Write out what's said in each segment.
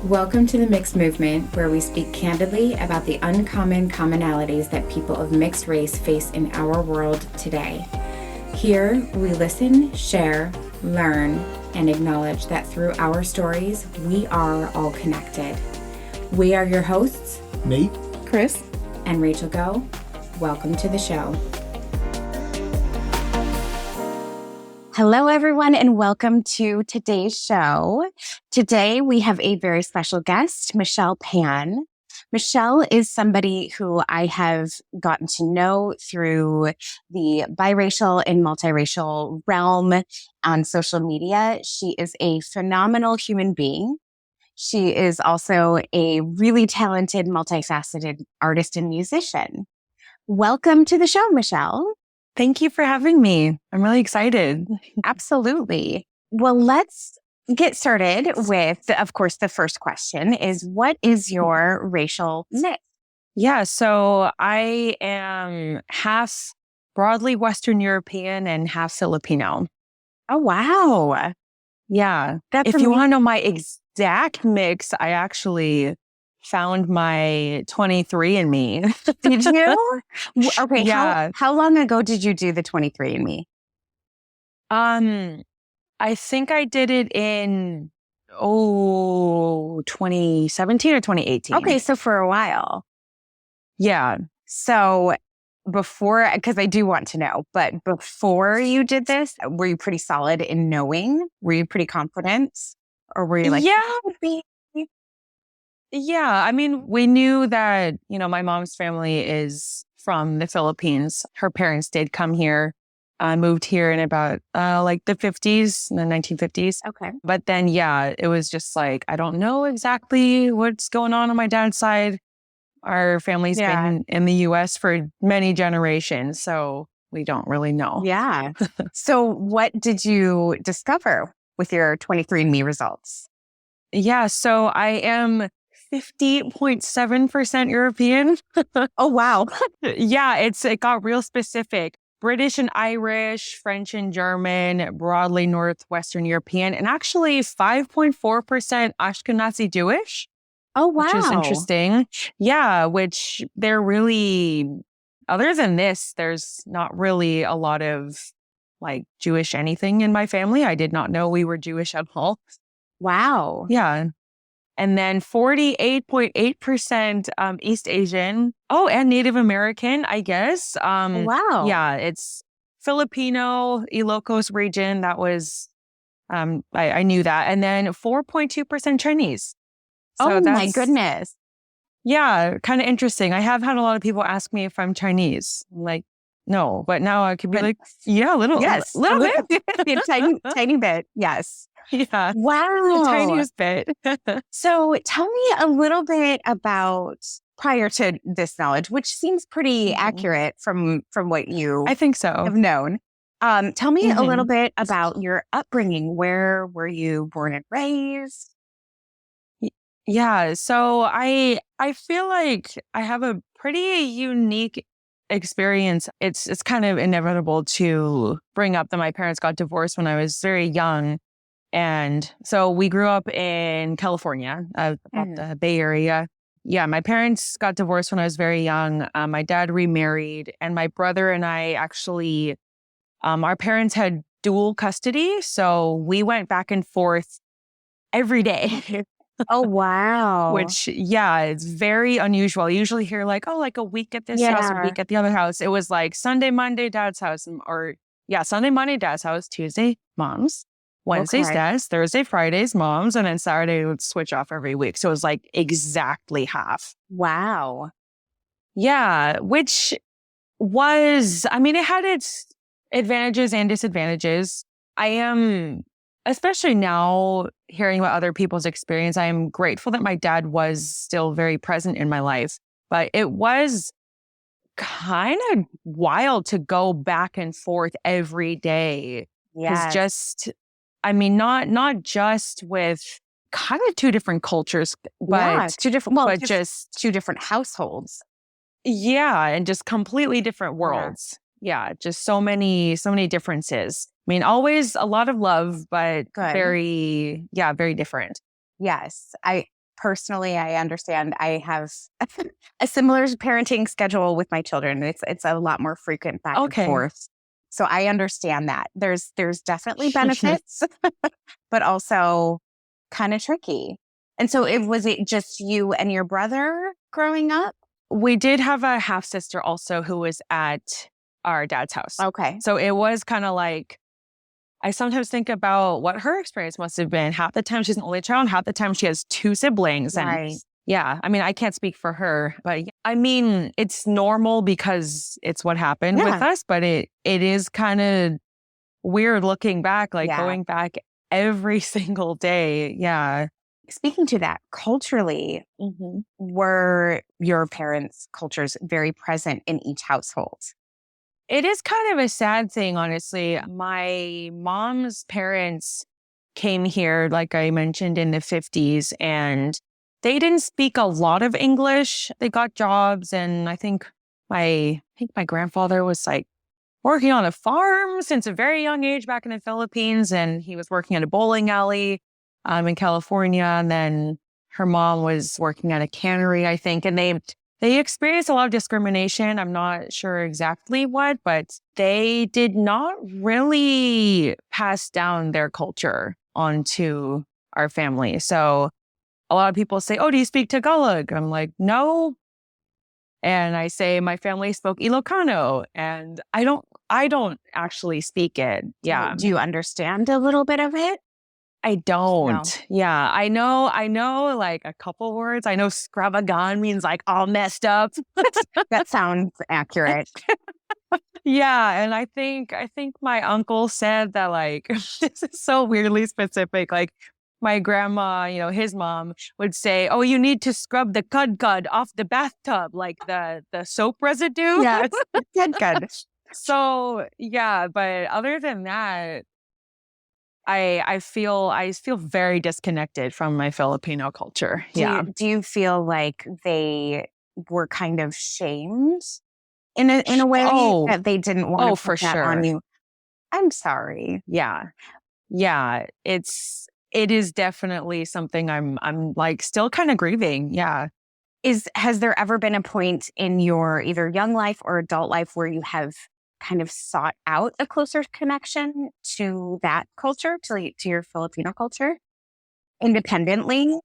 Welcome to the Mixed Movement, where we speak candidly about the uncommon commonalities that people of mixed race face in our world today. Here, we listen, share, learn, and acknowledge that through our stories, we are all connected. We are your hosts, Nate, Chris, and Rachel Go. Welcome to the show. Hello, everyone, and welcome to today's show. Today, we have a very special guest, Michelle Pan. Michelle is somebody who I have gotten to know through the biracial and multiracial realm on social media. She is a phenomenal human being. She is also a really talented, multifaceted artist and musician. Welcome to the show, Michelle. thank you for having me. I'm really excited. Absolutely. Well, let's get started with, of course, the first question is, what is your racial mix? Yeah, so I am half broadly Western European and half Filipino. Oh, wow. Yeah. That's If you want to know my exact mix, I actually found my 23andMe. Did you? Okay. Yeah. How long ago did you do the 23andMe? I think I did it in 2017 or 2018. Okay. So for a while. Yeah. So before, because I do want to know, but before you did this, were you pretty solid in knowing? Were you pretty confident? Or were you like, Yeah. "That would be-" Yeah. I mean, we knew that, my mom's family is from the Philippines. Her parents did come here, moved here in about like the 50s, in the 1950s. Okay. But then, yeah, it was just like, I don't know exactly what's going on my dad's side. Our family's been in the US for many generations, so we don't really know. Yeah. So what did you discover with your 23andMe results? Yeah, so I am 50.7% European. Oh, wow. Yeah, it got real specific. British and Irish, French and German, broadly Northwestern European, and actually 5.4% Ashkenazi Jewish. Oh, wow. Which is interesting. Yeah, which they're really, other than this, there's not really a lot of like Jewish anything in my family. I did not know we were Jewish at all. Wow. Yeah. And then 48.8% East Asian. Oh, and Native American, I guess. Wow. Yeah, it's Filipino, Ilocos region. That was, I knew that. And then 4.2% Chinese. So my goodness. Yeah, kind of interesting. I have had a lot of people ask me if I'm Chinese. I'm like, no, but now I could be like, yeah, a little bit. tiny bit. Yes. Yeah. Wow. The tiniest bit. So tell me a little bit about prior to this knowledge, which seems pretty accurate from what you I think so. have known. Tell me a little bit about your upbringing. Where were you born and raised? Yeah, so I feel like I have a pretty unique experience. It's kind of inevitable to bring up that my parents got divorced when I was very young. And so we grew up in California, about the Bay Area. Yeah, my parents got divorced when I was very young. My dad remarried, and my brother and I actually, our parents had dual custody. So we went back and forth every day. Oh, wow. Which, yeah, it's very unusual. You usually hear like, oh, like a week at this house, a week at the other house. It was like Sunday, Monday, dad's house, Sunday, Monday, dad's house, Tuesday, mom's, Wednesday's dad's, Thursday, Friday's mom's, and then Saturday would switch off every week. So it was like exactly half. Wow. Yeah, which was, it had its advantages and disadvantages. I am, especially now, hearing about other people's experience, I am grateful that my dad was still very present in my life. But it was kind of wild to go back and forth every day. Yeah. Not just with kind of two different cultures, but just two different households. Yeah, and just completely different worlds. Yeah, just so many differences. Always a lot of love, but very different. Yes. personally, I understand. I have a similar parenting schedule with my children. It's a lot more frequent back and Okay. forth. So I understand that. There's definitely benefits, but also kind of tricky. And so was it just you and your brother growing up? We did have a half sister also who was at our dad's house. Okay. So it was kind of like, I sometimes think about what her experience must have been. Half the time she's an only child, half the time she has two siblings. And Right. yeah, I mean, I can't speak for her, but I mean, it's normal because it's what happened with Yeah. us, but it is kind of weird looking back, like Yeah. going back every single day. Yeah. Speaking to that, culturally, were your parents' cultures very present in each household? It is kind of a sad thing, honestly. My mom's parents came here, like I mentioned, in the 50s, and they didn't speak a lot of English. They got jobs, and I think my grandfather was like working on a farm since a very young age back in the Philippines, and he was working at a bowling alley in California, and then her mom was working at a cannery, I think, and they experienced a lot of discrimination. I'm not sure exactly what, but they did not really pass down their culture onto our family. So a lot of people say, "Oh, do you speak Tagalog?" I'm like, "No." And I say my family spoke Ilocano, and I don't actually speak it. Yeah. Do you understand a little bit of it? I don't. No. Yeah. I know like a couple words. I know scravagan means like all messed up. That sounds accurate. Yeah. And I think my uncle said that like this is so weirdly specific. Like my grandma, his mom would say, "Oh, you need to scrub the cud off the bathtub, like the soap residue." Yes. Good. So yeah, but other than that, I feel very disconnected from my Filipino culture. Yeah. Do you feel like they were kind of shamed in a way Oh, that they didn't want oh, to put for that on sure. you? I'm sorry. Yeah. Yeah. It is definitely something I'm like still kind of grieving. Yeah. Has there ever been a point in your either young life or adult life where you have kind of sought out a closer connection to that culture, to your Filipino culture, independently?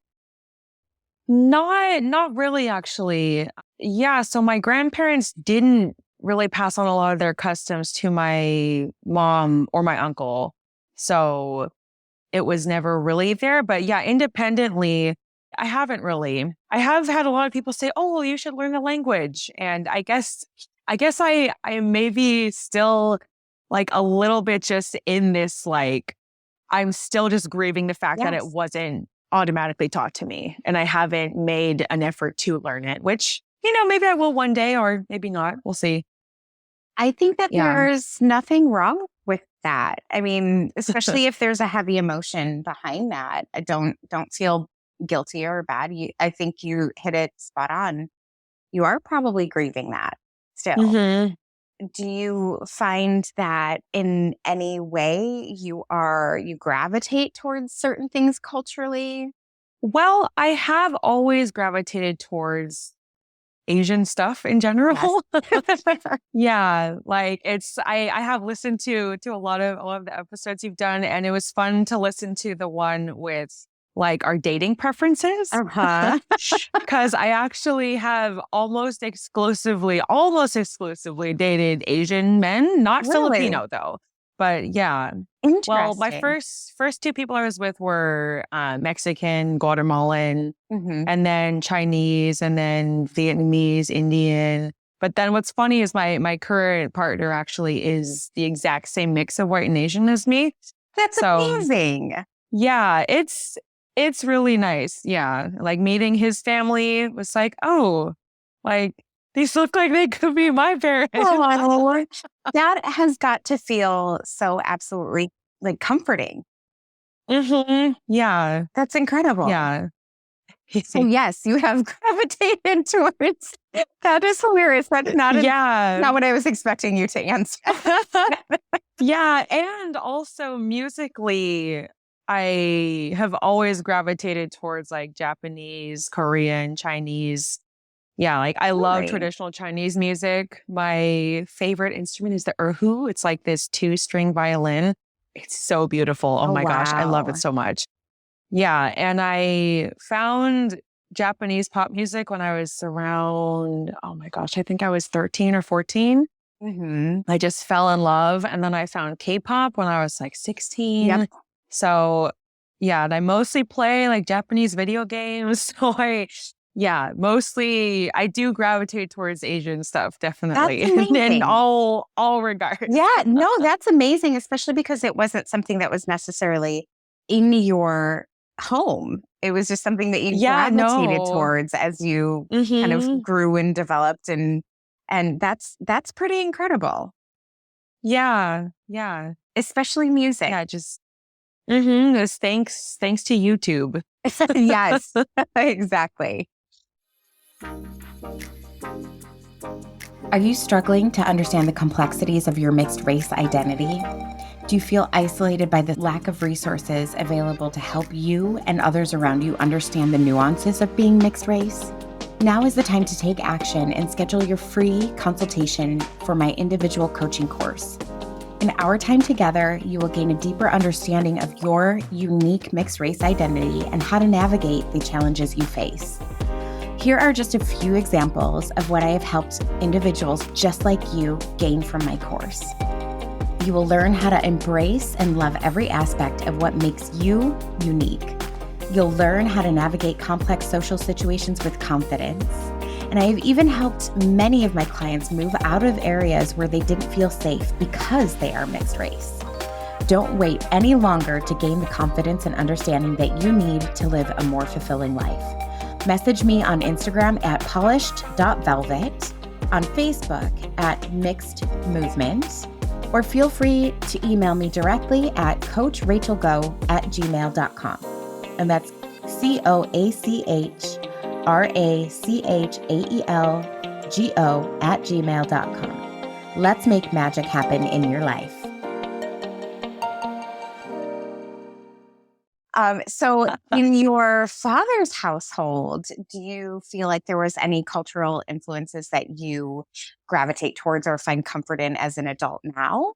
Not really actually. Yeah, so my grandparents didn't really pass on a lot of their customs to my mom or my uncle. So it was never really there. But yeah, independently, I haven't really. I have had a lot of people say, "Oh, well, you should learn the language." And I guess I maybe still like a little bit just in this like I'm still just grieving the fact that it Yes. wasn't automatically taught to me and I haven't made an effort to learn it, which, maybe I will one day or maybe not. We'll see. I think that Yeah. there's nothing wrong with that. I mean, especially if there's a heavy emotion behind that. I don't feel guilty or bad. I think you hit it spot on. You are probably grieving that still. hmm Do you find that in any way you gravitate towards certain things culturally? Well, I have always gravitated towards Asian stuff in Yes. general. Yeah, like I have listened to a lot of the episodes you've done, and it was fun to listen to the one with like our dating preferences. Uh-huh. Because I actually have almost exclusively dated Asian men, not Really Filipino though. But yeah, well, my interesting. first two people I was with were Mexican, Guatemalan, Hmm. and then Chinese, and then Vietnamese, Indian. But then what's funny is my current partner actually is the exact same mix of white and Asian as me. That's So amazing. yeah, it's really nice. Yeah. Like meeting his family was like, "Oh, like these look like they could be my parents." Oh, that has got to feel so absolutely like comforting. Yeah. That's incredible. Yeah. So yes, you have gravitated towards. That is hilarious. That's Yeah. not what I was expecting you to answer. Yeah. And also musically, I have always gravitated towards like Japanese, Korean, Chinese. Yeah, like I love Really? traditional Chinese music. My favorite instrument is the erhu. It's like this 2-string violin. It's so beautiful. Oh Oh, my gosh, I love it wow. so much. Yeah, and I found Japanese pop music when I was around, oh my gosh, I think I was 13 or 14. Hmm. I just fell in love. And then I found K-pop when I was like 16. Yep. So yeah, and I mostly play like Japanese video games. So yeah, mostly I do gravitate towards Asian stuff, That's definitely. In amazing. all regards. Yeah, no, that's amazing, especially because it wasn't something that was necessarily in your home. It was just something that you Yeah, gravitated no. towards as you kind of Hmm. grew and developed, and that's pretty incredible, Yeah, yeah, especially music. yeah. Just it's thanks to YouTube. Yes, exactly. Are you struggling to understand the complexities of your mixed race identity? Do you feel isolated by the lack of resources available to help you and others around you understand the nuances of being mixed race? Now is the time to take action and schedule your free consultation for my individual coaching course. In our time together, you will gain a deeper understanding of your unique mixed race identity and how to navigate the challenges you face. Here are just a few examples of what I have helped individuals just like you gain from my course. You will learn how to embrace and love every aspect of what makes you unique. You'll learn how to navigate complex social situations with confidence. And I have even helped many of my clients move out of areas where they didn't feel safe because they are mixed race. Don't wait any longer to gain the confidence and understanding that you need to live a more fulfilling life. Message me on Instagram at polished.velvet, on Facebook at Mixed Movement, or feel free to email me directly at coachrachelgo@gmail.com. And that's CoachRachelGo@gmail.com. Let's make magic happen in your life. So in your father's household, do you feel like there was any cultural influences that you gravitate towards or find comfort in as an adult now?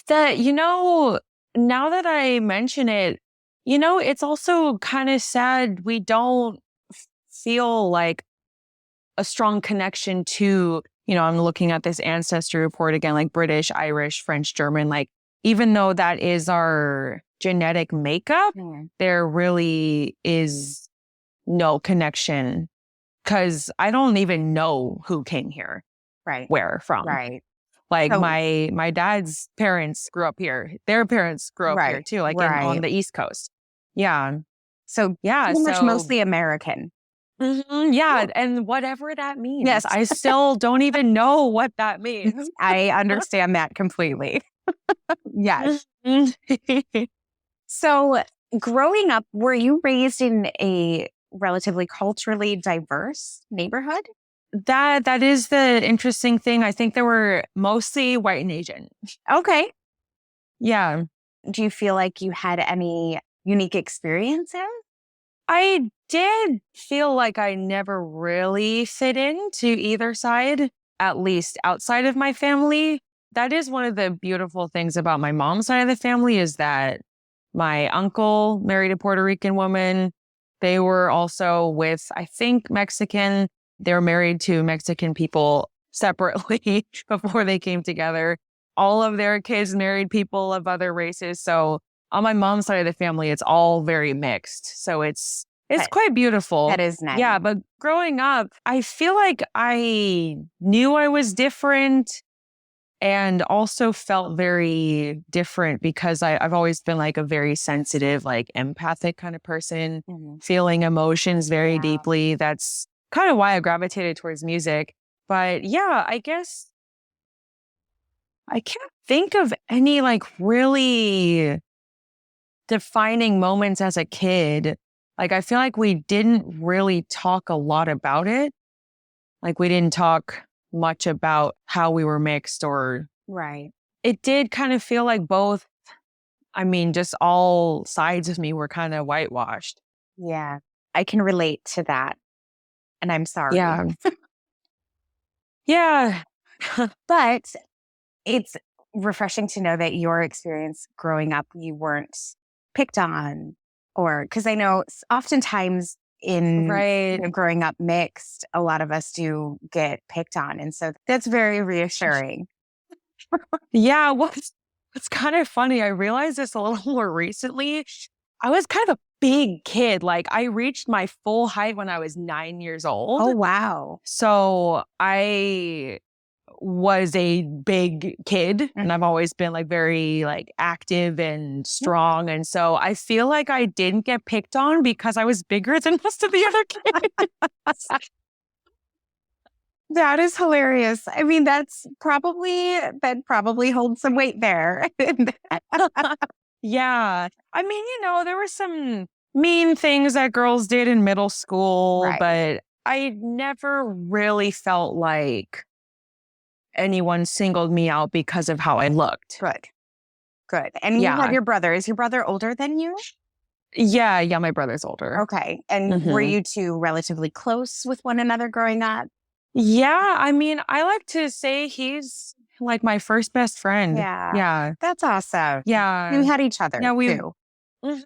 That, now that I mention it, it's also kind of sad we don't feel like a strong connection to, I'm looking at this ancestry report again, like British, Irish, French, German, like even though that is our genetic makeup, Mm. there really is no connection because I don't even know who came here, Right, where from. right. Like So, my dad's parents grew up here. Their parents grew up here right, too, like on right. the East Coast. Yeah. So Yeah. pretty much So mostly American. yeah. Yeah. And whatever that means, Yes, I still don't even know what that means. I understand that completely. Yes. Mhm. So, growing up, were you raised in a relatively culturally diverse neighborhood? That is the interesting thing. I think they were mostly white and Asian. Okay. Yeah. Do you feel like you had any unique experiences? I did feel like I never really fit into either side, at least outside of my family. That is one of the beautiful things about my mom's side of the family is that my uncle married a Puerto Rican woman. They were also with, I think, Mexican. They were married to Mexican people separately before they came together. All of their kids married people of other races. So on my mom's side of the family, it's all very mixed. So it's That, quite beautiful. that is nice. Yeah, but growing up, I feel like I knew I was different and also felt very different because I've always been like a very sensitive, like empathic kind of person, Mhm. feeling emotions very Yeah. deeply. That's kind of why I gravitated towards music. But yeah, I guess I can't think of any like really defining moments as a kid. Like, I feel like we didn't really talk a lot about it. Like, we didn't talk much about how we were mixed, or Right. it did kind of feel like both I mean, just all sides of me were kind of whitewashed. Yeah. I can relate to that. And I'm sorry. Yeah. Yeah. But it's refreshing to know that your experience growing up, you weren't picked on, or because I know oftentimes in Right. growing up mixed, a lot of us do get picked on. And so that's very reassuring. Yeah. What's kind of funny, I realized this a little more recently. I was kind of a big kid. Like I reached my full height when I was 9 years old. Oh, wow. So I was a big kid and I've always been like very like active and strong. And so I feel like I didn't get picked on because I was bigger than most of the other kids. That is hilarious. I mean, that probably holds some weight there. Yeah. I mean, there were some mean things that girls did in middle school, Right. but I never really felt like anyone singled me out because of how I looked. Good. Good. And you have Yeah. your brother. Is your brother older than you? Yeah. Yeah. My brother's older. Okay. And were Mhm. you two relatively close with one another growing up? Yeah. I mean, I like to say he's like my first best friend. Yeah. Yeah. That's awesome. You Yeah. had each other Yeah. too. Mhm.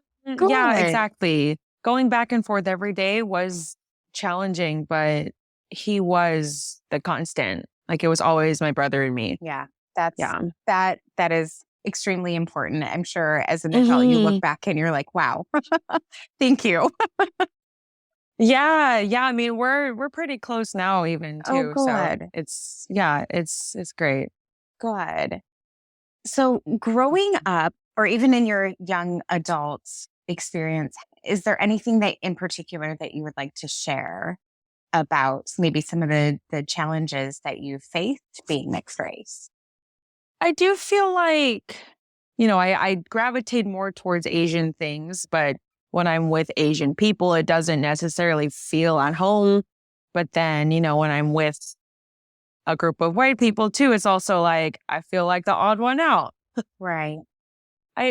Yeah, Good. exactly. Going back and forth every day was challenging, but he was the constant. Like it was always my brother and me. Yeah. That's Yeah. that is extremely important. I'm sure as an adult you look Mhm. back and you're like, wow. Thank you. Yeah, yeah. I mean, we're pretty close now, even Oh, too. So good. it's great. Good. So, growing up, or even in your young adult experience, is there anything that in particular that you would like to share about maybe some of the challenges that you faced being mixed race? I do feel like, I gravitate more towards Asian things, but when I'm with Asian people, it doesn't necessarily feel at home. But then, when I'm with a group of white people too, it's also like I feel like the odd one out. Right.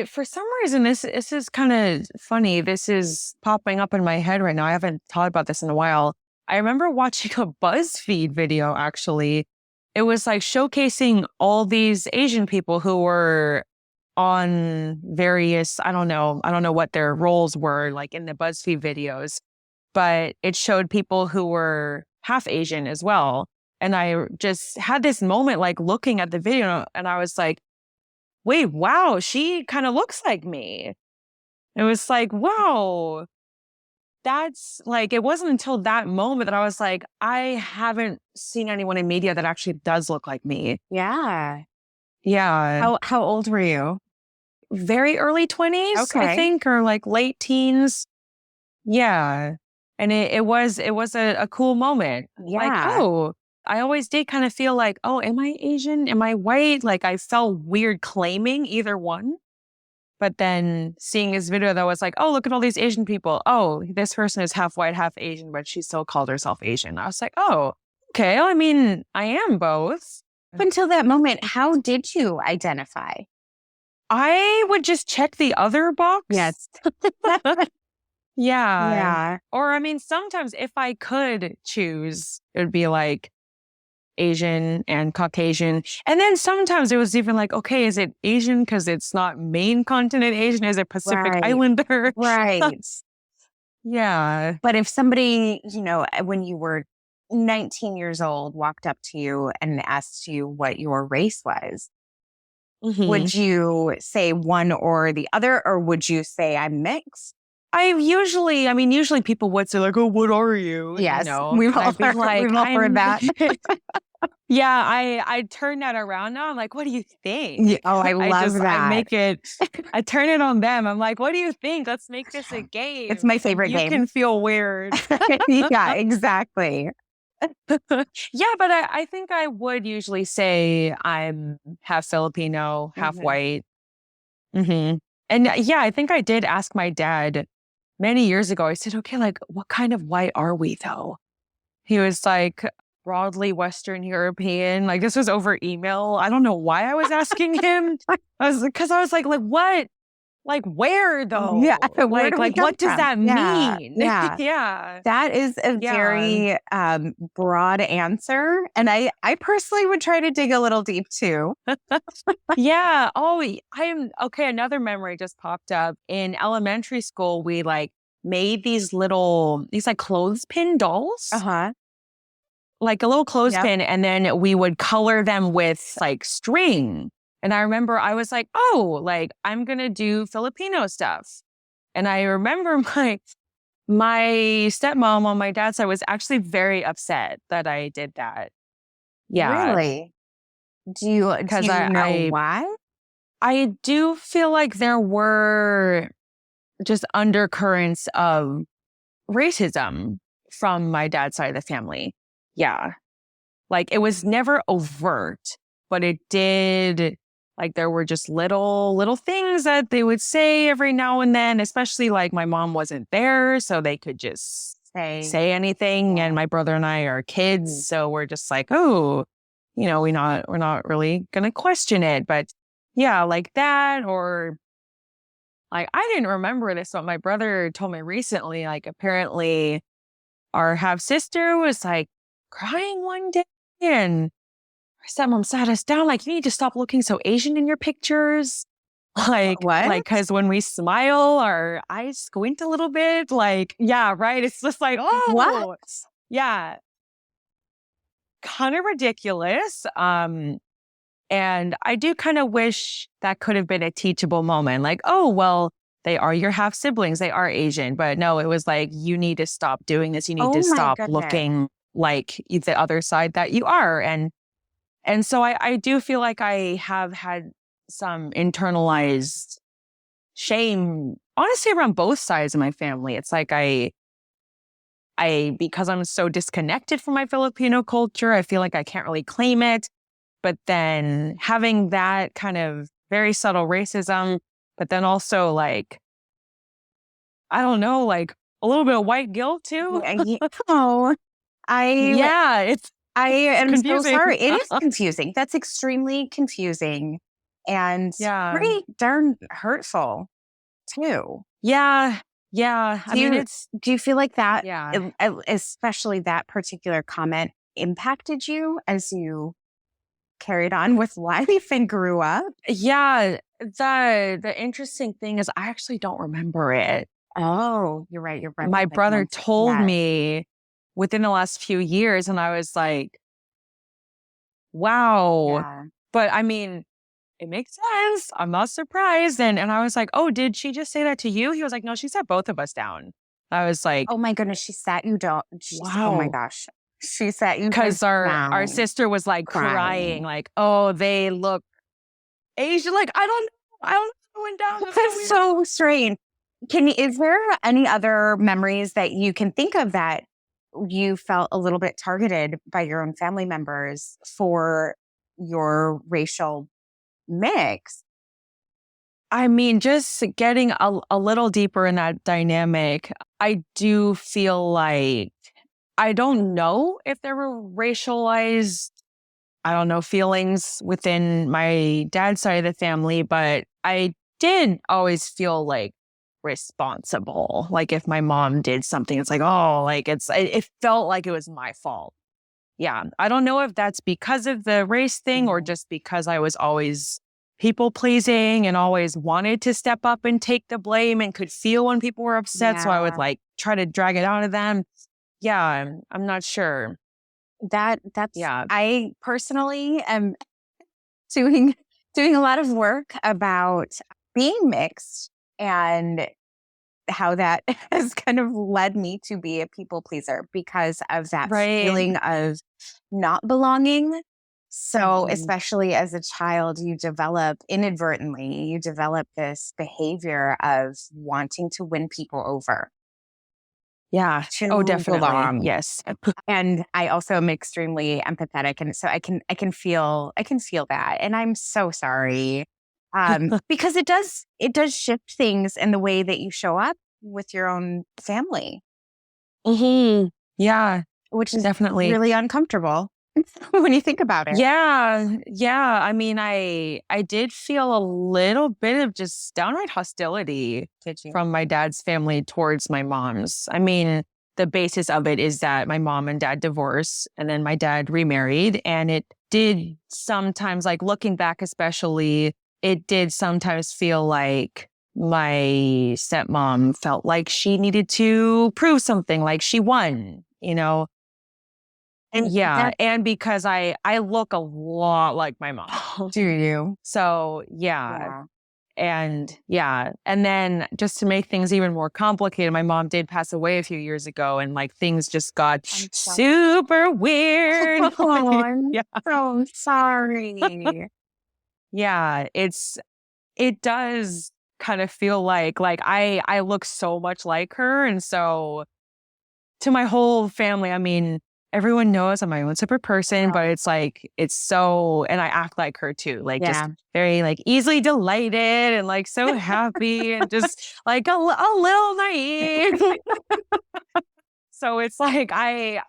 For some reason, this is kind of funny. This is popping up in my head right now. I haven't thought about this in a while. I remember watching a BuzzFeed video actually. It was like showcasing all these Asian people who were on various, I don't know what their roles were like in the BuzzFeed videos, but it showed people who were half Asian as well. And I just had this moment like looking at the video and I was like, wait, wow, she kind of looks like me. It was like, wow, that's like, it wasn't until that moment that I was like, I haven't seen anyone in media that actually does look like me. Yeah. Yeah. How old were you? Very early 20s, I Okay. think, or like late teens. Yeah. And it was a cool moment. Like, Yeah. oh, I always did kind of feel like, oh, am I Asian? Am I white? Like I felt weird claiming either one. But then seeing this video that was like, oh, look at all these Asian people. Oh, this person is half white, half Asian, but she still called herself Asian. I was like, oh, okay. I mean, I am both. Up until that moment, how did you identify? I would just check the other box. Yes. Yeah. Yeah. Or I mean, sometimes if I could choose, it would be like Asian and Caucasian. And then sometimes it was even like, okay, is it Asian because it's not main continent Asian? Is it Pacific Right. Islander? Right. Yeah. But if somebody, when you were 19 years old, walked up to you and asked you what your race was, Mhm. would you say one or the other, or would you say I'm mixed? Usually people would say like, oh, what are you? Yes, And I'd be like, we've all heard that. Yeah, I turn that around now. I'm like, what do you Yeah, think? oh, I love I that. make it, I turn it on them. I'm like, what do you think? Let's make this a It's game. my And favorite you game. can feel weird. Yeah, exactly. Yeah, but I think I would usually say I'm half Filipino, half Mhm. white. hmm And yeah, I think I did ask my dad many years ago. I said, okay, like, what kind of white are we though? He was like, broadly Western European. Like, this was over email. I don't know why I was asking him. Because I was like, what? like where Yeah. though? Where do we Like come what does from? that Yeah. mean? Yeah. Yeah. That is a Yeah. very broad answer. And I personally would try to dig a little deep too. Yeah. Oh, I'm okay. Another memory just popped up. In elementary school, we like made these like clothespin dolls, Uh-huh. like a little Yep. clothespin, and then we would color them with like string. And I remember I was like, oh, like I'm gonna do Filipino stuff. And I remember my stepmom on my dad's side was actually very upset that I did that. Yeah, Really? Do because you know I why? I do feel like there were just undercurrents of racism from my dad's side of the family. Yeah. Like it was never overt, but it did, like there were just little things that they would say every now and then, especially like my mom wasn't there, so they could just Say, say anything. And yeah. my brother and I are kids, so we're just like, oh, we're not really gonna question it. But yeah, like that, or like I didn't remember this, but my brother told me recently, like apparently our half sister was like crying one day and our stepmom sat us down, like, you need to stop looking so Asian in your pictures. What? Cause when we smile, our eyes squint a little bit. Like, yeah, right. It's just like, What? oh, yeah, kind of ridiculous. And I do kind of wish that could have been a teachable moment. Like, oh, well, they are your half siblings. They are Asian. But no, it was like, you need to stop doing this. You need Oh to my stop goodness. looking like the other side that you are. And so I do feel like I have had some internalized shame, honestly, around both sides of my family. It's like because I'm so disconnected from my Filipino culture, I feel like I can't really claim it. But then having that kind of very subtle racism, but then also like, I don't know, like a little bit of white guilt too. Oh, I Yeah, I it's am so confusing. sorry. It is confusing. That's extremely confusing and Yeah. pretty darn hurtful too. Yeah. Yeah. I Do mean, you do you feel like that, yeah. especially that particular comment, impacted you as you carried on with life and grew up? Yeah. The interesting thing is I actually don't remember it. Oh, you're right. Your brother My like brother months. told Yeah, me within the last few years, and I was like, wow. yeah. But I mean, it makes sense. I'm not surprised. And I was like, oh, did she just say that to you? He was like, no, she sat both of us down. I was like, Oh my goodness, she sat you down. Oh my wow. gosh, she sat you guys Because our down, sister was like crying, crying. like, oh, they look Asian. Like, I don't know what went down. That's so That's weird. so strange. Is there any other memories that you can think of that you felt a little bit targeted by your own family members for your racial mix? I mean, just getting a little deeper in that dynamic, I do feel like I don't know if there were racialized, I don't know, feelings within my dad's side of the family, but I did always feel like responsible. Like if my mom did something, it's like, oh, like it felt like it was my fault. Yeah. I don't know if that's because of the race thing or Mhm. just because I was always people pleasing and always wanted to step up and take the blame and could feel when people were upset. So I would Yeah, like try to drag it out of them. Yeah. I'm not sure. that's Yeah. I personally am doing doing a lot of work about being mixed and how that has kind of led me to be a people pleaser because of that Right. feeling of not belonging. So, Mhm. especially as a child, you develop this behavior of wanting to win people over Yeah. Oh, to definitely. belong. Yes. And I also am extremely empathetic. And so I can feel that. And I'm so sorry. Because it does shift things in the way that you show up with your own family, Hmm. Yeah, which is definitely. really uncomfortable. when you think about it. Yeah. Yeah. I mean, I did feel a little bit of just downright hostility Did you? from my dad's family towards my mom's. I mean, the basis of it is that my mom and dad divorced and then my dad remarried. And it did sometimes, like looking back, especially, it did sometimes feel like my stepmom felt like she needed to prove something, like she won, you know? And Yeah. that, And because I look a lot like my mom. do you? So yeah. Yeah. And yeah. And then just to make things even more complicated, my mom did pass away a few years ago and like things just got I'm so, super weird. oh, I'm Yeah. so sorry. Yeah. It does kind of feel like I look so much like her. And so to my whole family, I mean, everyone knows I'm my own separate person, but it's like, it's so, and I act like her too, like just Yeah. very like easily delated and like so happy and just like a little naive. So it's like, I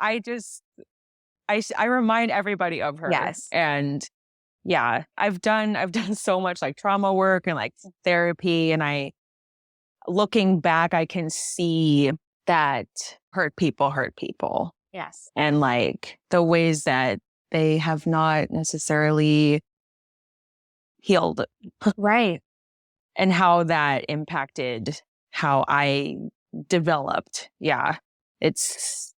remind everybody of her. Yes. And yeah, I've done so much like trauma work and like therapy. And looking back, I can see that hurt people Yes. and like the ways that they have not necessarily healed Right. and how that impacted how I developed. Yeah. It's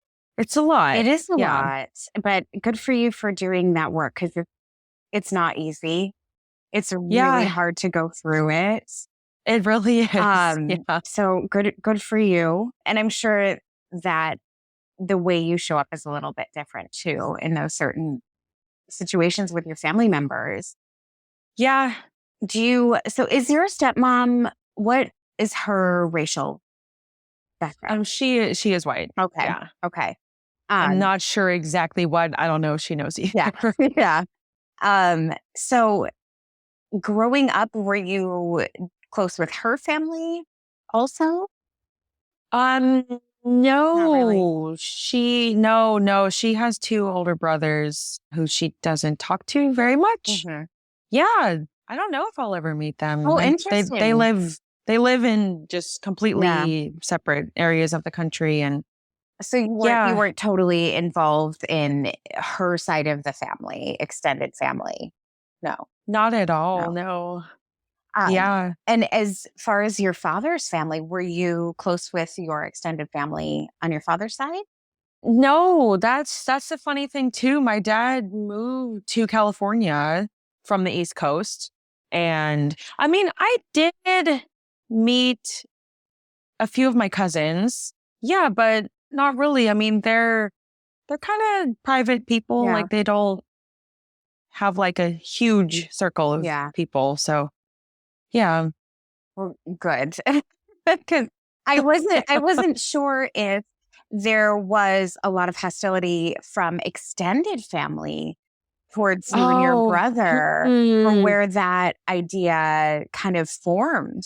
a lot. It is a Yeah. lot, but good for you for doing that work because it's not easy. It's really Yeah. hard to go through it. It really is. Yeah. So good for you. And I'm sure that the way you show up is a little bit different too in those certain situations with your family members. Yeah. So is your stepmom, what is her racial background? She is white. Okay. Yeah. Okay. I'm Um, not sure exactly what. I don't know if she knows yeah. either. Yeah. So growing up, were you close with her family also? Um, Not really. no, she has two older brothers who she doesn't talk to very much. Hmm. Yeah, I don't know if I'll ever meet them. Oh, They interesting. live in just Yeah. completely separate areas of the country, and So you yeah, weren't totally involved in her side of the family, extended family. No, not at all. no. No, Um, yeah, and as far as your father's family, were you close with your extended family on your father's side? no. That's the funny thing too. My dad moved to California from the East Coast, and I mean, I did meet a few of my cousins. Yeah, but not really. I mean, they're kind of private people. Yeah. Like they don't have like a huge circle of Yeah. people. So yeah. Well, good. Because I wasn't sure if there was a lot of hostility from extended family towards you and your Oh, brother, or where that idea kind of formed.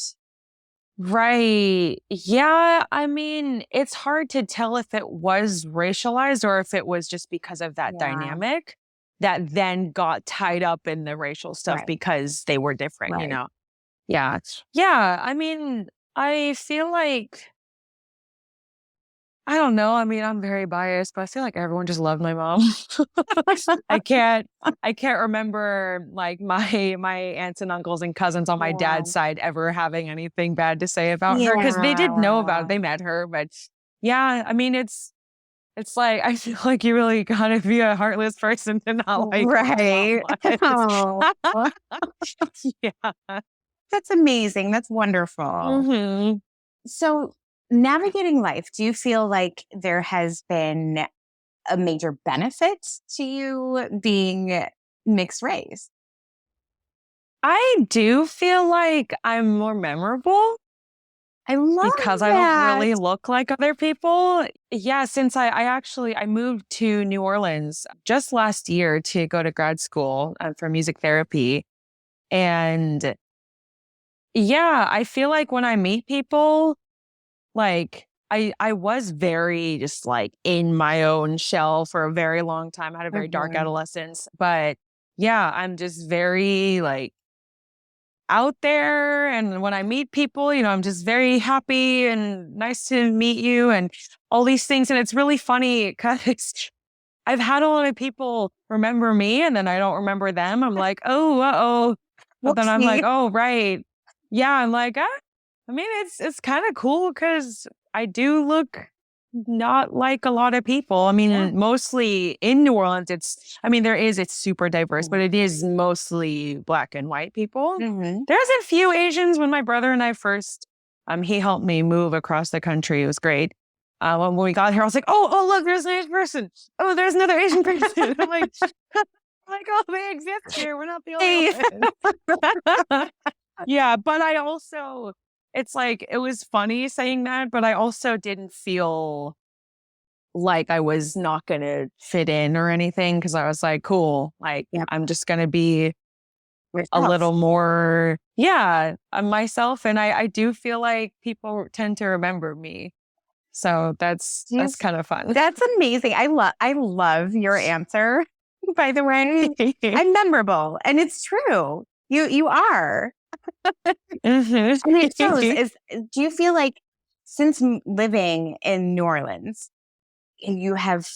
right. Yeah. I mean, it's hard to tell if it was racialized or if it was just because of that Yeah. dynamic that then got tied up in the racial stuff Right. because they were different, you Right. know? Yeah. Yeah. I mean, I feel like I don't know. I mean, I'm very biased, but I feel like everyone just loved my mom. I can't I can't remember like my aunts and uncles and cousins on my Yeah. dad's side ever having anything bad to say about her because they did know about it. Yeah. They met her, but yeah, I mean it's like I feel like you really gotta be a heartless person to not like who my mom Right. Oh, was. Yeah. that's amazing. That's wonderful. Hmm. So, navigating life, do you feel like there has been a major benefit to you being mixed race? I do feel like I'm more memorable I love because I don't that. really look like other people. Yeah, since I actually I moved to New Orleans just last year to go to grad school for music therapy. And yeah, I feel like when I meet people, like I was very just like in my own shell for a very long time. I had a very dark Mhm. adolescence, but yeah, I'm just very like out there. And when I meet people, I'm just very happy and nice to meet you and all these things. And it's really funny because I've had a lot of people remember me and then I don't remember them. I'm like, oh, uh-oh. But then I'm like, Whoopsie. oh, right. Yeah, I'm like, I mean, it's kind of cool because I do look not like a lot of people. I Yeah. mean, mostly in New Orleans, it's super diverse, but it is mostly Black and white people. Mhm. There's a few Asians. When my brother and I first, he helped me move across the country. It was great. When we got here, I was like, oh, look, there's an Asian person. Oh, there's another Asian person. I'm like, oh, they exist here. We're not the only Hey. ones. Yeah, but I also, it's like, it was funny saying that, but I also didn't feel like I was not going to fit in or anything because I was like, cool, like, Yep. I'm just going to be a Yourself. little more, yeah, myself. And I do feel like people tend to remember me. So that's Yes. kind of fun. That's amazing. I love your answer, by the way. I'm memorable, and it's true. You are. Mhm. And it shows. Do you feel like since living in New Orleans, you have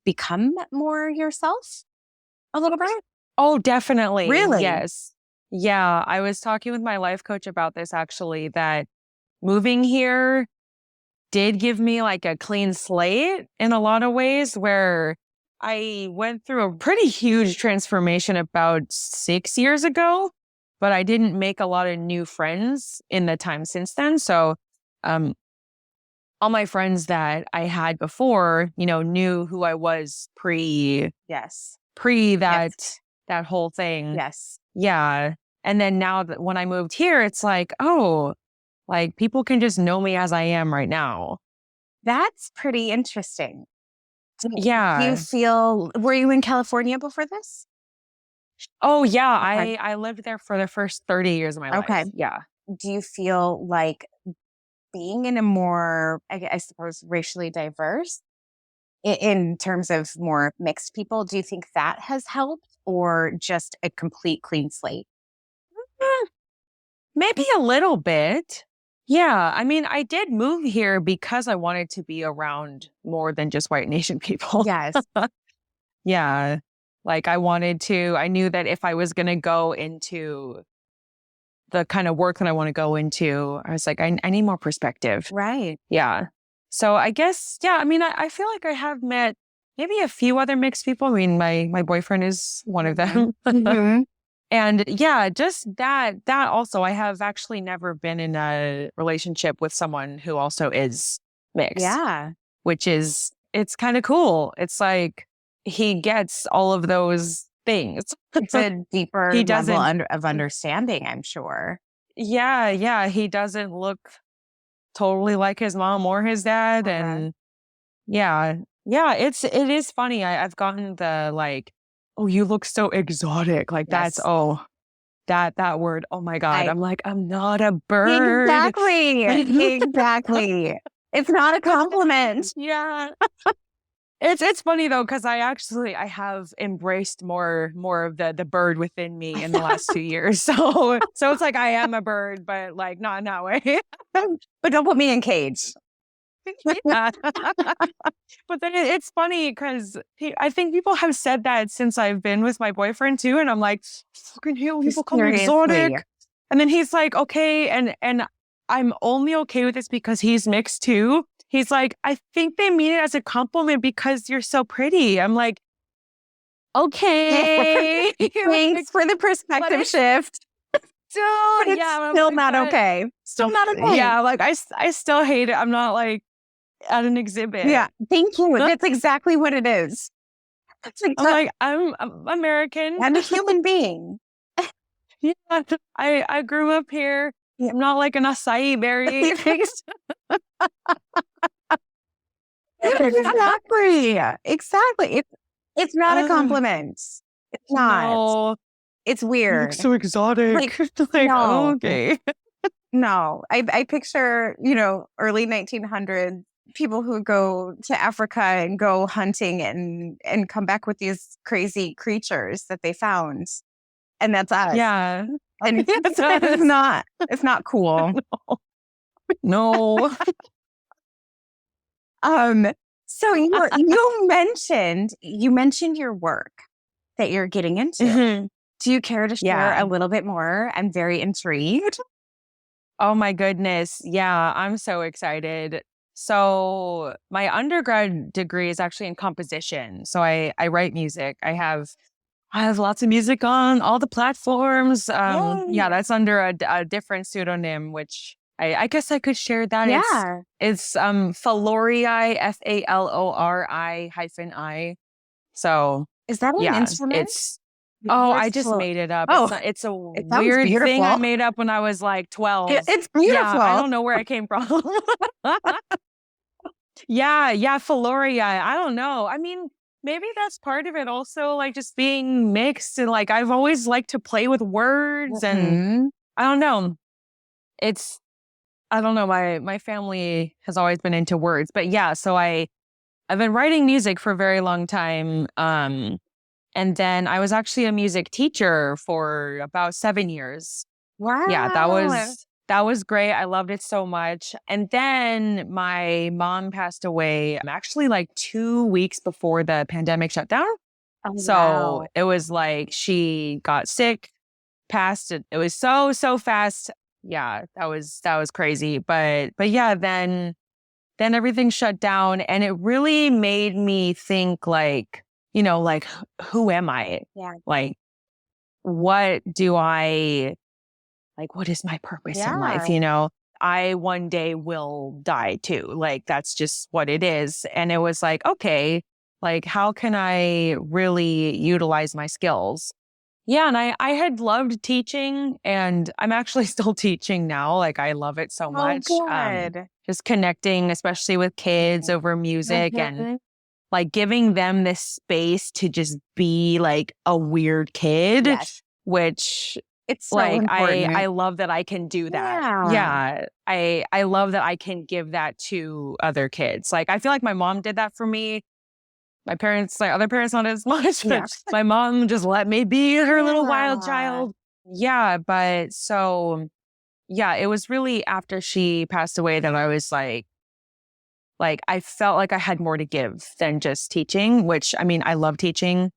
become more yourself a little bit? Oh, definitely. Really? Yes. Yeah. I was talking with my life coach about this actually, that moving here did give me like a clean slate in a lot of ways where I went through a pretty huge transformation about 6 years ago, but I didn't make a lot of new friends in the time since then. So, um, all my friends that I had before, knew who I was Yes. pre Yes. that whole thing. Yes. Yeah. And then now that when I moved here, it's like, oh, like people can just know me as I am right now. That's pretty interesting. Do you Yeah. feel, were you in California before this? Oh yeah. Okay. I lived there for the first 30 years of my Okay. life. Yeah. Do you feel like being in a more, I suppose, racially diverse in terms of more mixed people, do you think that has helped or just a complete clean slate? Eh, maybe a little bit. Yeah. I mean, I did move here because I wanted to be around more than just white nation people. Yes. Yeah. Like I knew that if I was going to go into the kind of work that I want to go into, I was like, I need more perspective. Right. Yeah. So I guess, yeah, I mean, I feel like I have met maybe a few other mixed people. I mean, my boyfriend is one of them. Mhm. And yeah, just that also, I have actually never been in a relationship with someone who also is mixed, Yeah. which is, it's kind of cool. It's like he gets all of those things. It's a deeper He level doesn't, of understanding, I'm sure. yeah, he doesn't look totally like his mom or his dad. Correct. And yeah, yeah, it is funny. I've gotten the like, oh, you look so exotic. Like that's, Yes. oh, that word. Oh my God. I I'm like, I'm not a bird. exactly. Exactly. It's not a compliment. Yeah. It's funny though, because I have embraced more of the bird within me in the last 2 years. So it's like I am a bird, but like not in that way. But don't put me in cage. Yeah. But then it's funny because I think people have said that since I've been with my boyfriend too. And I'm like, fucking hell, people call me Seriously. exotic. And then he's like, okay. And I'm only okay with this because he's mixed too. He's like, I think they mean it as a compliment because you're so pretty. I'm like, okay. Thanks for the perspective shift. Still, But it's yeah. I'm still like, not but okay. Still not okay. yeah, like I still hate it. I'm not like at an exhibit. Yeah. Thank you. That's exactly what it is. It's like, I'm like, I'm American. I'm a human being. Yeah, I grew up here. Yeah. I'm not like an acai berry. Exactly. Exactly. It's not a Uh, compliment. It's not. no, It's you look weird. so exotic. Like, Like, no. okay. No. I picture, early 1900s people who go to Africa and go hunting and come back with these crazy creatures that they found. And that's us. Yeah. And It's us. it's not cool. No. So you mentioned your work that you're getting into. Mhm. Do you care to share Yeah. a little bit more? I'm very intrigued. Oh my goodness. Yeah, I'm so excited. So my undergrad degree is actually in composition. So I write music. I have lots of music on all the platforms. Yay. Yeah, that's under a different pseudonym, which I guess I could share that. Yeah. It's Falori, Falori-I. So Is that an yeah, instrument? it's oh, I just made it up. Oh, It's a it sounds weird thing I beautiful. made up when I was like 12. It's Yeah, I beautiful. don't know where it came from. Yeah, Faloria. I don't know. I mean, maybe that's part of it also, like just being mixed and like I've always liked to play with words and Mhm. I don't know. It's I don't know, my family has always been into words. But yeah, so I've been writing music for a very long time. And then I was actually a music teacher for about 7 years. Yeah, Wow. that was great. I loved it so much. And then my mom passed away actually like 2 weeks before the pandemic shut down. Oh, So wow. it was like she got sick, passed it. It was so fast. Yeah, that was crazy. But yeah, then everything shut down and it really made me think like, like who am I? Yeah. Like what do I like what is my purpose in life, Yeah. I one day will die too. Like that's just what it is. And it was like, okay, like how can I really utilize my skills? Yeah, and I had loved teaching and I'm actually still teaching now. Like I love it so Oh, much. good. Just connecting especially with kids over music and Mhm. like giving them this space to just be like a weird kid, Yes. which It's so like I important. love that I can do that. Yeah. Yeah. I love that I can give that to other kids. Like I feel like my mom did that for me. My parents, like other parents, not as much, but Yeah. my mom just let me be her little wild Yeah. child. Yeah, but so yeah, it was really after she passed away that I was like I felt like I had more to give than just teaching, which I mean, I love teaching.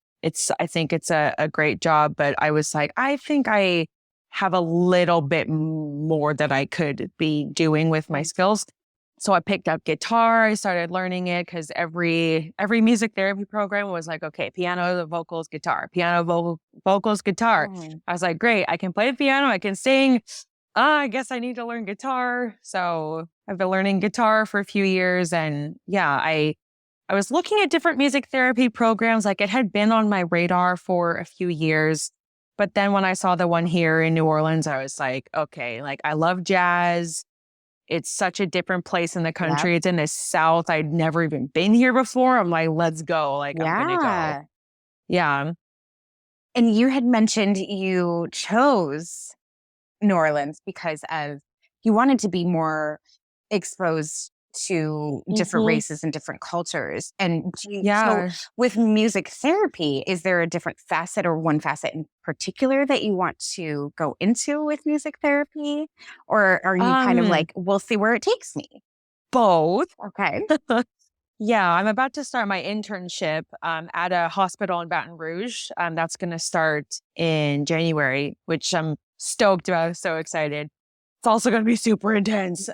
I think it's a great job, but I was like, I think I have a little bit more that I could be doing with my skills. So I picked up guitar. I started learning it because every music therapy program was like, okay, piano, vocals, guitar, vocals, guitar. Mm. I was like, great, I can play the piano, I can sing. I guess I need to learn guitar. So I've been learning guitar for a few years. And yeah, I was looking at different music therapy programs. Like it had been on my radar for a few years. But then when I saw the one here in New Orleans, I was like, okay, like I love jazz. It's such a different place in the Yep. country. It's in the South. I'd never even been here before. I'm like, let's go. Like, I'm going to go. Yeah. Yeah. And you had mentioned you chose New Orleans because of you wanted to be more exposed to different Mhm. races and different cultures. And so Yeah. with music therapy, is there a different facet or one facet in particular that you want to go into with music therapy? Or are you kind of Um, like, we'll see where it takes me? both. Okay. Yeah, I'm about to start my internship at a hospital in Baton Rouge. That's going to start in January, which I'm stoked about. I'm so excited. It's also going to be super intense.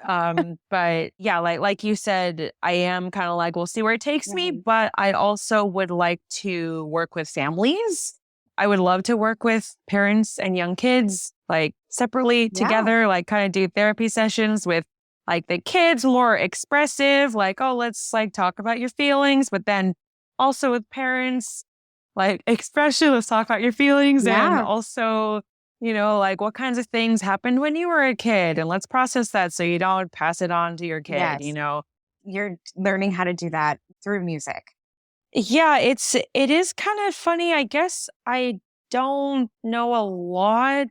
But yeah, like you said, I am kind of like, we'll see where it takes me. Mhm. But I also would like to work with families. I would love to work with parents and young kids, like separately Yeah. together, like kind of do therapy sessions with like the kids more expressive, like, oh, let's like talk about your feelings, but then also with parents, like expression, let's talk about your feelings. And Yeah. also, like what kinds of things happened when you were a kid and let's process that so you don't pass it on to your kid. Yes. You're learning how to do that through music. Yeah, it is kind of funny. I guess I don't know a lot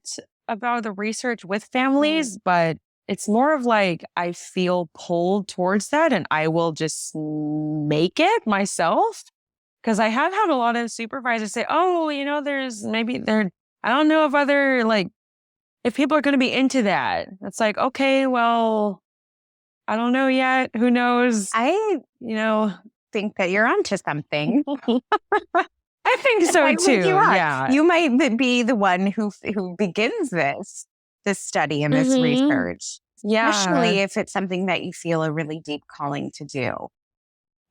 about the research with Mm. families, but it's more of like I feel pulled towards that and I will just make it myself. Because I have had a lot of supervisors say, oh, there's maybe there, I don't know if other, like, if people are going to be into that. It's like, okay, well, I don't know yet. Who knows? I You know, think that you're onto something. I think so I too. think you are. Yeah. You might be the one who begins this study and this research, Yeah. especially if it's something that you feel a really deep calling to do.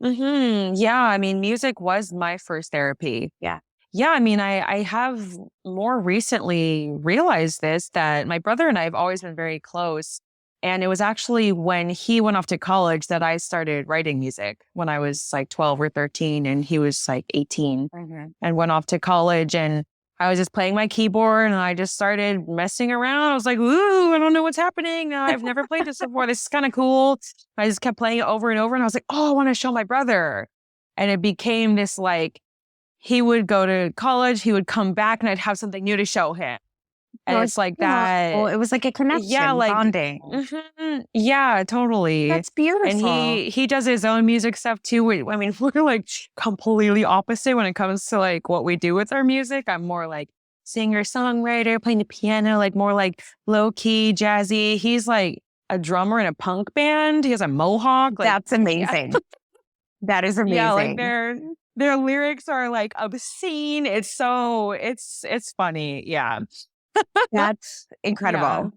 Yeah. I mean, music was my first therapy. Yeah. Yeah. I mean, I have more recently realized this, that my brother and I have always been very close. And it was actually when he went off to college that I started writing music when I was like 12 or 13 and he was like 18 and went off to college. And I was just playing my keyboard and I just started messing around. I was like, ooh, I don't know what's happening. I've never played this before. This is kind of cool. I just kept playing it over and over. And I was like, oh, I want to show my brother. And it became this like, he would go to college, he would come back and I'd have something new to show him. And it's like that. Well, it was like a connection, bonding. Yeah, totally. That's beautiful. And he does his own music stuff too. I mean, we're like completely opposite when it comes to like what we do with our music. I'm more like singer, songwriter, playing the piano, like more like low key, jazzy. He's like a drummer in a punk band. He has a mohawk. Like, that's amazing. Yeah. That is amazing. Yeah, like their lyrics are like obscene. It's funny. Yeah. That's incredible.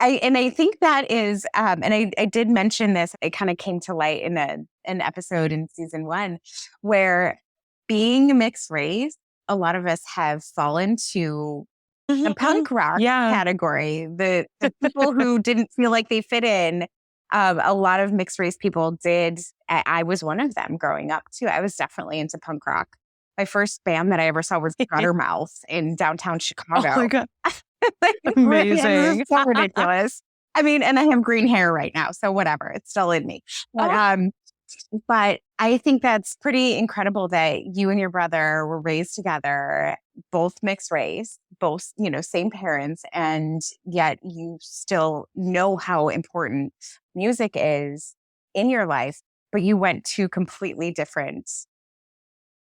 Yeah. I think that is, and I did mention this, it kind of came to light in an episode in season 1 where being mixed race, a lot of us have fallen to the punk rock category. The people who didn't feel like they fit in, a lot of mixed race people did. I was one of them growing up too. I was definitely into punk rock. My first band that I ever saw was Guttermouth in downtown Chicago. Oh my God. Amazing. It's so ridiculous. I mean, and I have green hair right now, so whatever. It's still in me. But I think that's pretty incredible that you and your brother were raised together, both mixed race, both, same parents, and yet you still know how important music is in your life, but you went two completely different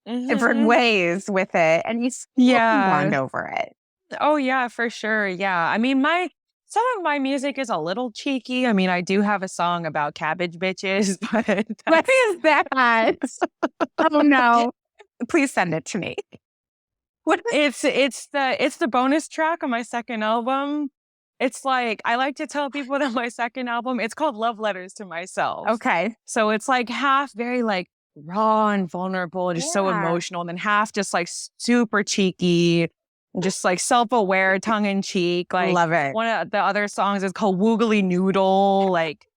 ways with it, and you still bond over it. Oh yeah, for sure. Yeah. I mean, some of my music is a little cheeky. I mean, I do have a song about cabbage bitches, but what is that? Oh no. Please send it to me. What it's the bonus track on my second album. It's like, I like to tell people that my second album, it's called Love Letters to Myself. Okay. So it's like half very like raw and vulnerable, just so emotional, and then half just like super cheeky, just like self-aware, tongue-in-cheek. Like, love it. One of the other songs is called Woogly Noodle. Like,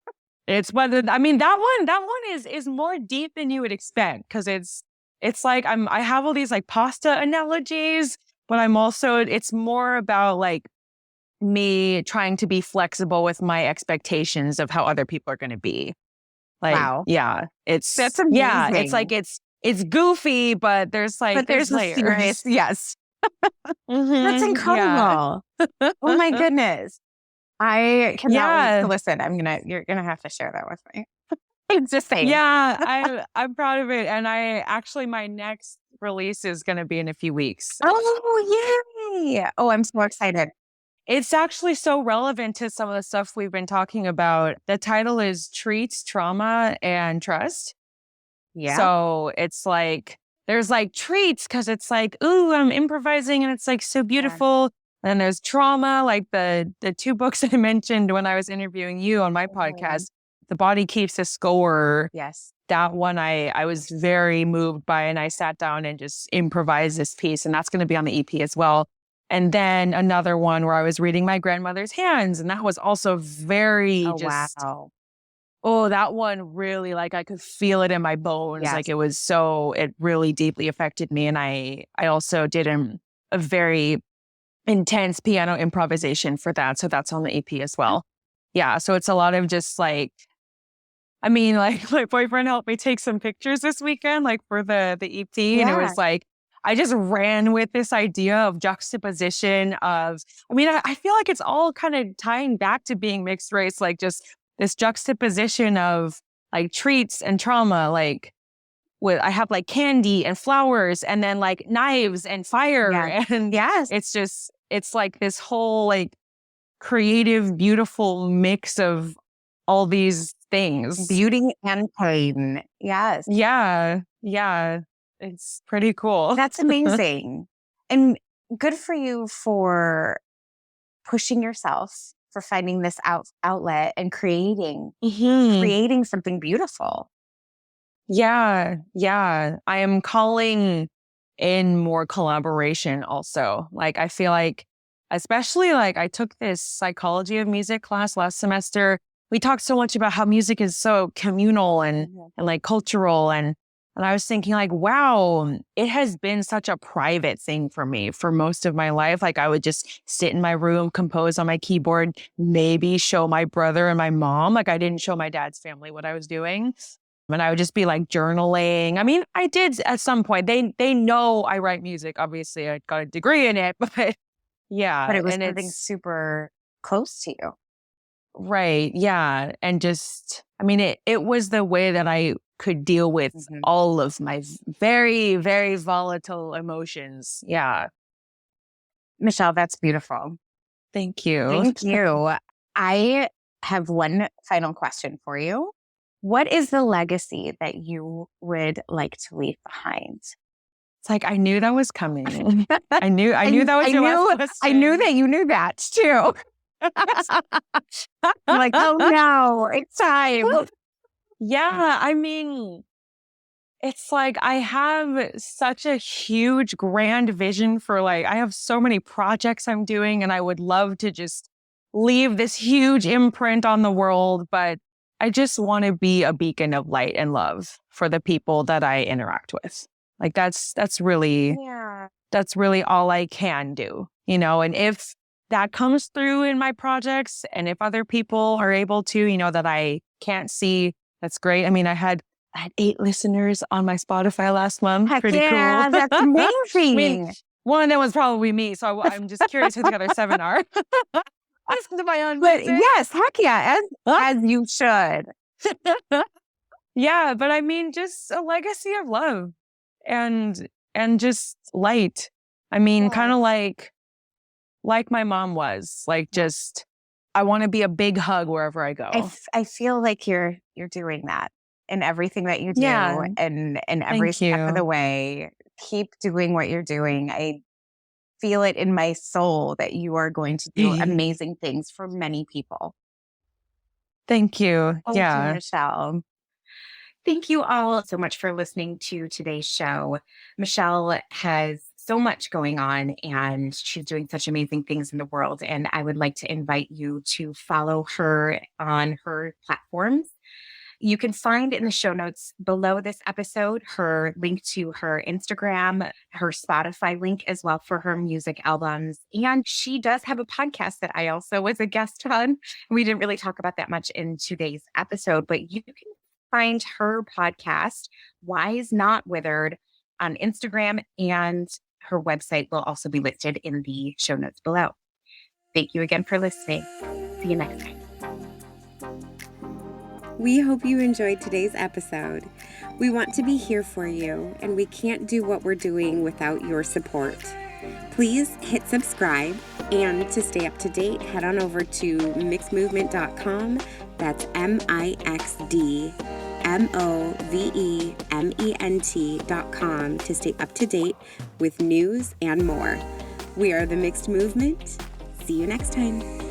it's whether, I mean, that one is more deep than you would expect, because it's like I have all these like pasta analogies, but I'm also, it's more about like me trying to be flexible with my expectations of how other people are going to be. Like, wow. Yeah, that's amazing. Yeah, it's like it's goofy, but there's there's layers. Serious, yes. That's incredible. Oh my goodness. I cannot wait to listen. You're gonna have to share that with me. It's just saying. Yeah, I'm proud of it. And my next release is gonna be in a few weeks. Oh, yay. Oh, I'm so excited. It's actually so relevant to some of the stuff we've been talking about. The title is Treats, Trauma, and Trust. Yeah. So it's like, there's like treats because it's like, ooh, I'm improvising and it's like so beautiful. Yeah. And there's trauma, like the 2 books I mentioned when I was interviewing you on my podcast, The Body Keeps a Score. Yes. That one I was very moved by, and I sat down and just improvised this piece, and that's going to be on the EP as well. And then another one where I was reading my grandmother's hands, and that was also very wow. Oh, that one really, like, I could feel it in my bones. Yes. Like, it really deeply affected me. And I also did a very intense piano improvisation for that. So that's on the EP as well. Yeah. So it's a lot of just like, I mean, like, my boyfriend helped me take some pictures this weekend, like for the EP. Yeah. And it was like, I just ran with this idea of juxtaposition of, I feel like it's all kind of tying back to being mixed race, like just this juxtaposition of like treats and trauma, like I have like candy and flowers and then like knives and fire. Yes. And Yes. it's like this whole like creative, beautiful mix of all these things. Beauty and pain. Yes. Yeah. Yeah. It's pretty cool. That's amazing. And good for you for pushing yourself, for finding this outlet and creating something beautiful. Yeah. Yeah. I am calling in more collaboration also. Like, I feel like, especially like I took this psychology of music class last semester. We talked so much about how music is so communal and like cultural. And I was thinking like, wow, it has been such a private thing for me for most of my life. Like I would just sit in my room, compose on my keyboard, maybe show my brother and my mom. Like I didn't show my dad's family what I was doing. And I would just be like journaling. I mean, I did at some point. They know I write music. Obviously, I got a degree in it, but yeah. But it was and something super close to you. Right. Yeah. And just, it was the way that I could deal with all of my very, very volatile emotions. Yeah. Michelle, that's beautiful. Thank you. Thank you. I have one final question for you. What is the legacy that you would like to leave behind? It's like, I knew that was coming. I knew that was your last question. I knew that you knew that too. I'm like, oh no, it's time. Yeah, it's like I have such a huge, grand vision for like, I have so many projects I'm doing and I would love to just leave this huge imprint on the world. But I just want to be a beacon of light and love for the people that I interact with. Like that's really all I can do, and if that comes through in my projects and if other people are able to, that I can't see, that's great. I had 8 listeners on my Spotify last month. Heck Pretty cool. That's amazing. One of them was probably me. So I'm just curious who the other 7 are. Listen to my own music. But yes, heck yeah, as you should. Yeah, but just a legacy of love and just light. Kind of like my mom was, like just I want to be a big hug wherever I go. I feel like you're doing that in everything that you do and every step of the way. Keep doing what you're doing. I feel it in my soul that you are going to do amazing things for many people. Thank you. Thank you, Michelle. Thank you all so much for listening to today's show. Michelle has so much going on and she's doing such amazing things in the world. And I would like to invite you to follow her on her platforms. You can find in the show notes below this episode her link to her Instagram, her Spotify link as well for her music albums. And she does have a podcast that I also was a guest on. We didn't really talk about that much in today's episode, but you can find her podcast, Wise Not Withered, on Instagram, and her website will also be listed in the show notes below. Thank you again for listening. See you next time. We hope you enjoyed today's episode. We want to be here for you, and we can't do what we're doing without your support. Please hit subscribe, and to stay up to date, head on over to mixedmovement.com. That's MIXDMOVEMENT.com to stay up to date with news and more. We are the Mixed Movement. See you next time.